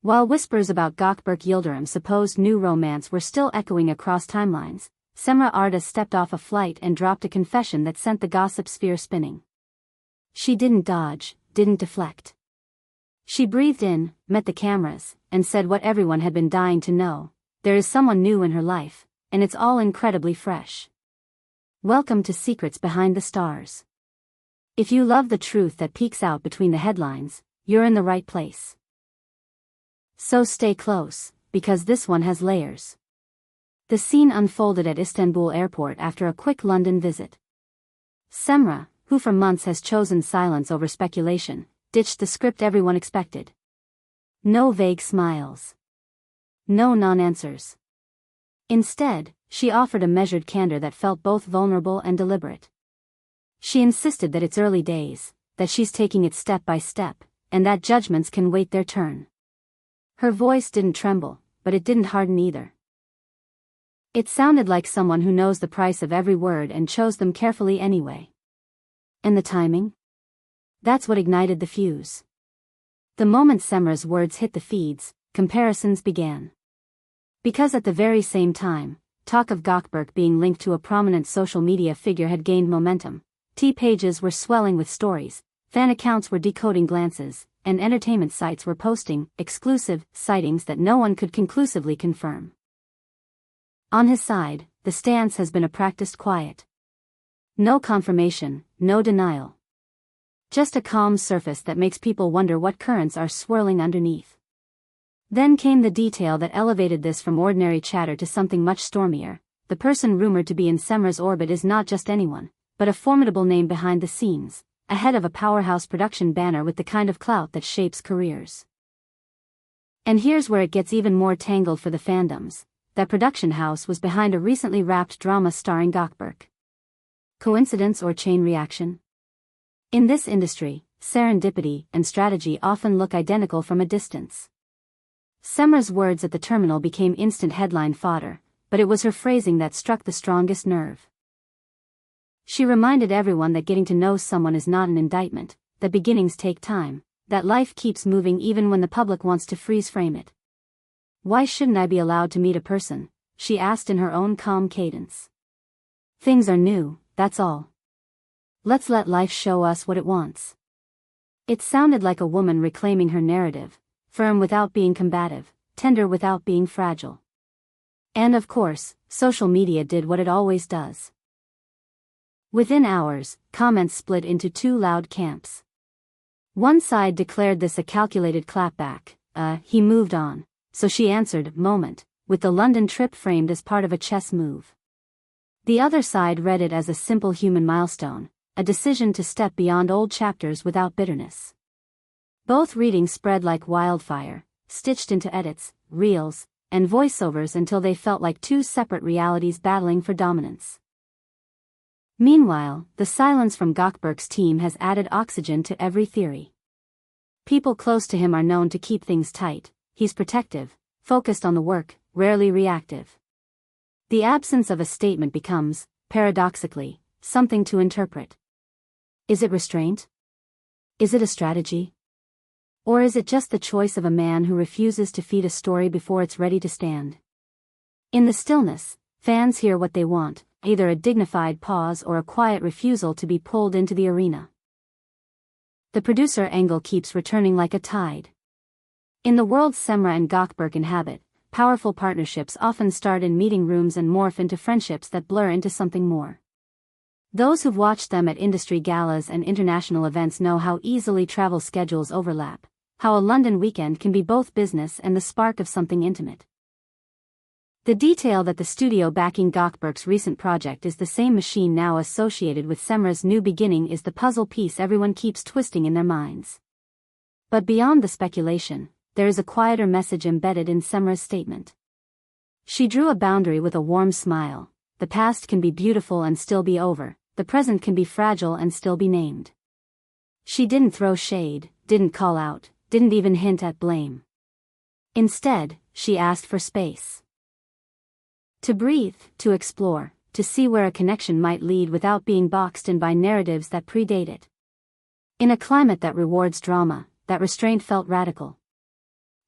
While whispers about Gawkberg Yildirim's supposed new romance were still echoing across timelines, Cemre Arda stepped off a flight and dropped a confession that sent the gossip sphere spinning. She didn't dodge, didn't deflect. She breathed in, met the cameras, and said what everyone had been dying to know: there is someone new in her life, and it's all incredibly fresh. Welcome to Secrets Behind the Stars. If you love the truth that peeks out between the headlines, you're in the right place. So stay close, because this one has layers. The scene unfolded at Istanbul airport after a quick London visit. Seamra, who for months has chosen silence over speculation, ditched the script everyone expected. No vague smiles. No non-answers. Instead, she offered a measured candor that felt both vulnerable and deliberate. She insisted that it's early days, that she's taking it step by step, and that judgments can wait their turn. Her voice didn't tremble, but it didn't harden either. It sounded like someone who knows the price of every word and chose them carefully anyway. And the timing? That's what ignited the fuse. The moment Cemre's words hit the feeds, comparisons began. Because at the very same time, talk of Gawkberg being linked to a prominent social media figure had gained momentum. Pages were swelling with stories, fan accounts were decoding glances, and entertainment sites were posting exclusive sightings that no one could conclusively confirm. On his side, the stance has been a practiced quiet. No confirmation, no denial. Just a calm surface that makes people wonder what currents are swirling underneath. Then came the detail that elevated this from ordinary chatter to something much stormier. The person rumored to be in Cemre's orbit is not just anyone, but a formidable name behind the scenes, ahead of a powerhouse production banner with the kind of clout that shapes careers. And here's where it gets even more tangled for the fandoms. That production house was behind a recently wrapped drama starring Gawkberg. Coincidence or chain reaction? In this industry, serendipity and strategy often look identical from a distance. Cemre's words at the terminal became instant headline fodder, but it was her phrasing that struck the strongest nerve. She reminded everyone that getting to know someone is not an indictment, that beginnings take time, that life keeps moving even when the public wants to freeze frame it. "Why shouldn't I be allowed to meet a person?" she asked in her own calm cadence. "Things are new, that's all. Let's let life show us what it wants." It sounded like a woman reclaiming her narrative, firm without being combative, tender without being fragile. And of course, social media did what it always does. Within hours, comments split into two loud camps. One side declared this a calculated clapback, he moved on, so she answered moment, with the London trip framed as part of a chess move. The other side read it as a simple human milestone, a decision to step beyond old chapters without bitterness. Both readings spread like wildfire, stitched into edits, reels, and voiceovers until they felt like two separate realities battling for dominance. Meanwhile, the silence from Gawkberg's team has added oxygen to every theory. People close to him are known to keep things tight. He's protective, focused on the work, rarely reactive. The absence of a statement becomes, paradoxically, something to interpret. Is it restraint? Is it a strategy? Or is it just the choice of a man who refuses to feed a story before it's ready to stand? In the stillness, fans hear what they want, either a dignified pause or a quiet refusal to be pulled into the arena. The producer angle keeps returning like a tide. In the world Seamra and Gawkberg inhabit, powerful partnerships often start in meeting rooms and morph into friendships that blur into something more. Those who've watched them at industry galas and international events know how easily travel schedules overlap, how a London weekend can be both business and the spark of something intimate. The detail that the studio backing Gawkberg's recent project is the same machine now associated with Cemre's new beginning is the puzzle piece everyone keeps twisting in their minds. But beyond the speculation, there is a quieter message embedded in Cemre's statement. She drew a boundary with a warm smile. The past can be beautiful and still be over, the present can be fragile and still be named. She didn't throw shade, didn't call out, didn't even hint at blame. Instead, she asked for space. To breathe, to explore, to see where a connection might lead without being boxed in by narratives that predate it. In a climate that rewards drama, that restraint felt radical.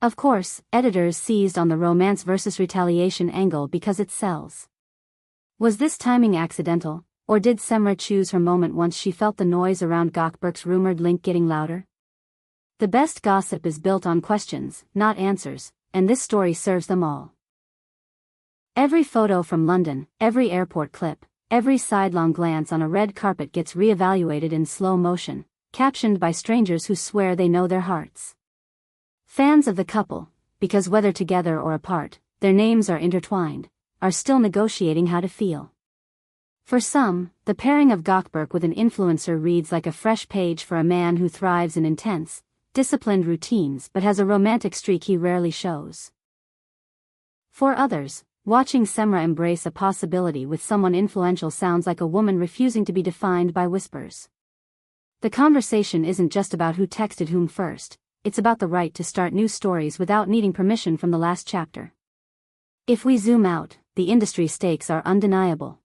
Of course, editors seized on the romance versus retaliation angle because it sells. Was this timing accidental, or did Cemre choose her moment once she felt the noise around Gawkberg's rumored link getting louder? The best gossip is built on questions, not answers, and this story serves them all. Every photo from London, every airport clip, every sidelong glance on a red carpet gets re-evaluated in slow motion, captioned by strangers who swear they know their hearts. Fans of the couple, because whether together or apart, their names are intertwined, are still negotiating how to feel. For some, the pairing of Gawkberg with an influencer reads like a fresh page for a man who thrives in intense, disciplined routines but has a romantic streak he rarely shows. For others, watching Seamra embrace a possibility with someone influential sounds like a woman refusing to be defined by whispers. The conversation isn't just about who texted whom first, it's about the right to start new stories without needing permission from the last chapter. If we zoom out, the industry stakes are undeniable.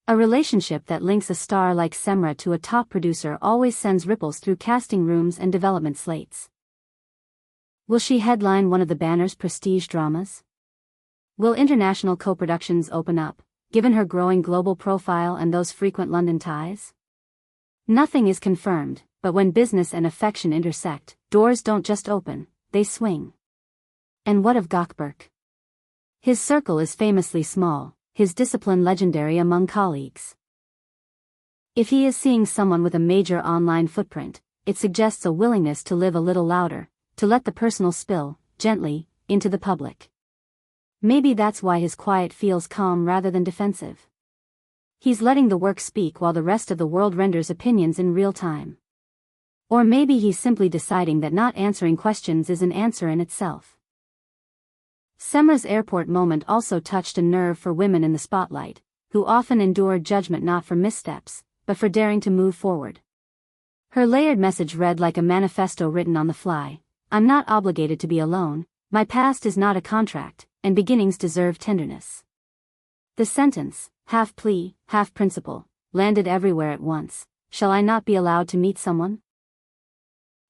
A relationship that links a star like Cemre to a top producer always sends ripples through casting rooms and development slates. Will she headline one of the banner's prestige dramas? Will international co-productions open up, given her growing global profile and those frequent London ties? Nothing is confirmed, but when business and affection intersect, doors don't just open, they swing. And what of Gawkberg? His circle is famously small, his discipline legendary among colleagues. If he is seeing someone with a major online footprint, it suggests a willingness to live a little louder, to let the personal spill, gently, into the public. Maybe that's why his quiet feels calm rather than defensive. He's letting the work speak while the rest of the world renders opinions in real time. Or maybe he's simply deciding that not answering questions is an answer in itself. Cemre's airport moment also touched a nerve for women in the spotlight, who often endure judgment not for missteps, but for daring to move forward. Her layered message read like a manifesto written on the fly: I'm not obligated to be alone, my past is not a contract, and beginnings deserve tenderness. The sentence, half plea, half principle, landed everywhere at once. Shall I not be allowed to meet someone?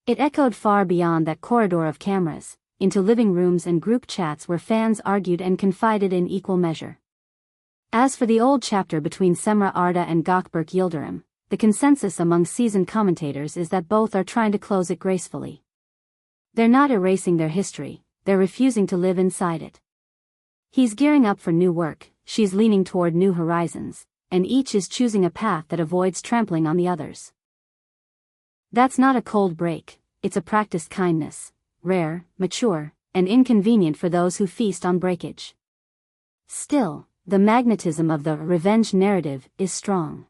It echoed far beyond that corridor of cameras, into living rooms and group chats where fans argued and confided in equal measure. As for the old chapter between Cemre Arda and Gawkberg Yildirim, the consensus among seasoned commentators is that both are trying to close it gracefully. They're not erasing their history, they're refusing to live inside it. He's gearing up for new work, she's leaning toward new horizons, and each is choosing a path that avoids trampling on the others. That's not a cold break, it's a practiced kindness, rare, mature, and inconvenient for those who feast on breakage. Still, the magnetism of the revenge narrative is strong.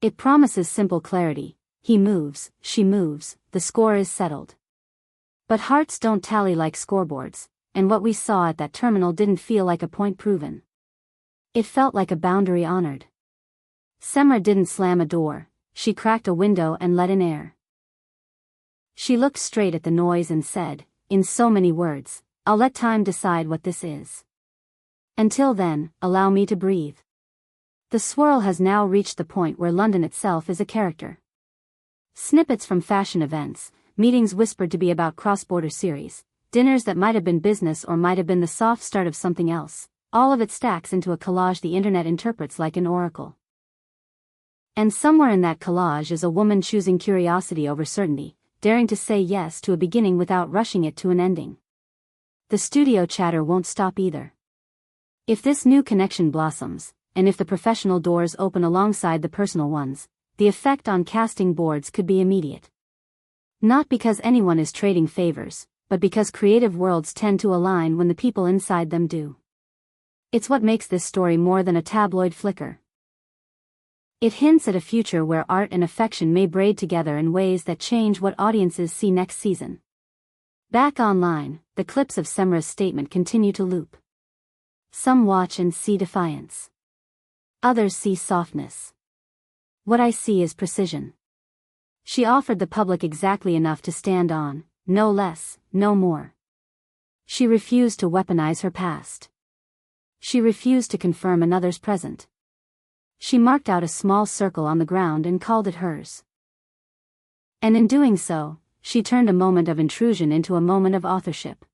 It promises simple clarity: he moves, she moves, the score is settled. But hearts don't tally like scoreboards, and what we saw at that terminal didn't feel like a point proven. It felt like a boundary honored. Cemre didn't slam a door, she cracked a window and let in air. She looked straight at the noise and said, in so many words, I'll let time decide what this is. Until then, allow me to breathe. The swirl has now reached the point where London itself is a character. Snippets from fashion events, meetings whispered to be about cross-border series, dinners that might have been business or might have been the soft start of something else, all of it stacks into a collage the internet interprets like an oracle. And somewhere in that collage is a woman choosing curiosity over certainty, daring to say yes to a beginning without rushing it to an ending. The studio chatter won't stop either. If this new connection blossoms, and if the professional doors open alongside the personal ones, the effect on casting boards could be immediate. Not because anyone is trading favors, but because creative worlds tend to align when the people inside them do. It's what makes this story more than a tabloid flicker. It hints at a future where art and affection may braid together in ways that change what audiences see next season. Back online, the clips of Cemre's statement continue to loop. Some watch and see defiance. Others see softness. What I see is precision. She offered the public exactly enough to stand on, no less, no more. She refused to weaponize her past. She refused to confirm another's present. She marked out a small circle on the ground and called it hers. And in doing so, she turned a moment of intrusion into a moment of authorship.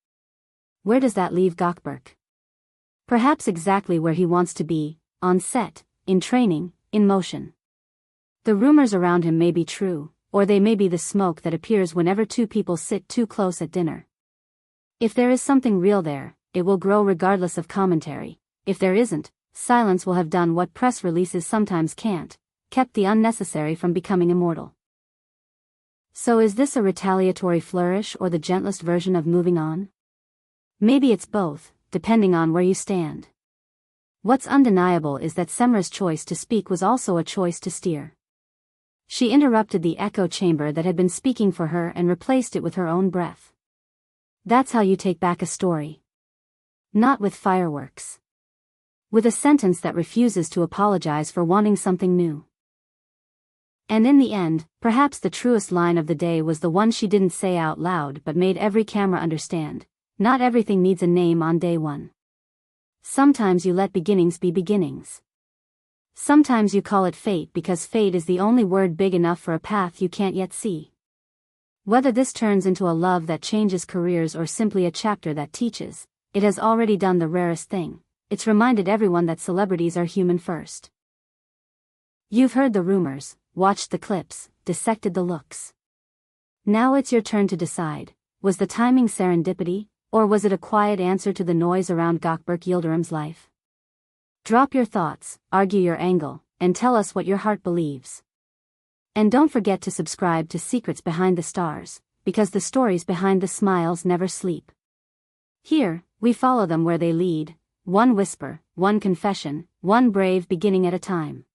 Where does that leave Gawkberg? Perhaps exactly where he wants to be, on set, in training, in motion. The rumors around him may be true, or they may be the smoke that appears whenever two people sit too close at dinner. If there is something real there, it will grow regardless of commentary. If there isn't, silence will have done what press releases sometimes can't, kept the unnecessary from becoming immortal. So is this a retaliatory flourish or the gentlest version of moving on? Maybe it's both, depending on where you stand. What's undeniable is that Cemre's choice to speak was also a choice to steer. She interrupted the echo chamber that had been speaking for her and replaced it with her own breath. That's how you take back a story. Not with fireworks. With a sentence that refuses to apologize for wanting something new. And in the end, perhaps the truest line of the day was the one she didn't say out loud but made every camera understand. Not everything needs a name on day one. Sometimes you let beginnings be beginnings. Sometimes you call it fate because fate is the only word big enough for a path you can't yet see. Whether this turns into a love that changes careers or simply a chapter that teaches, it has already done the rarest thing. It's reminded everyone that celebrities are human first. You've heard the rumors, watched the clips, dissected the looks. Now it's your turn to decide, was the timing serendipity, or was it a quiet answer to the noise around Gawkberg Yildirim's life? Drop your thoughts, argue your angle, and tell us what your heart believes. And don't forget to subscribe to Secrets Behind the Stars, because the stories behind the smiles never sleep. Here, we follow them where they lead, one whisper, one confession, one brave beginning at a time.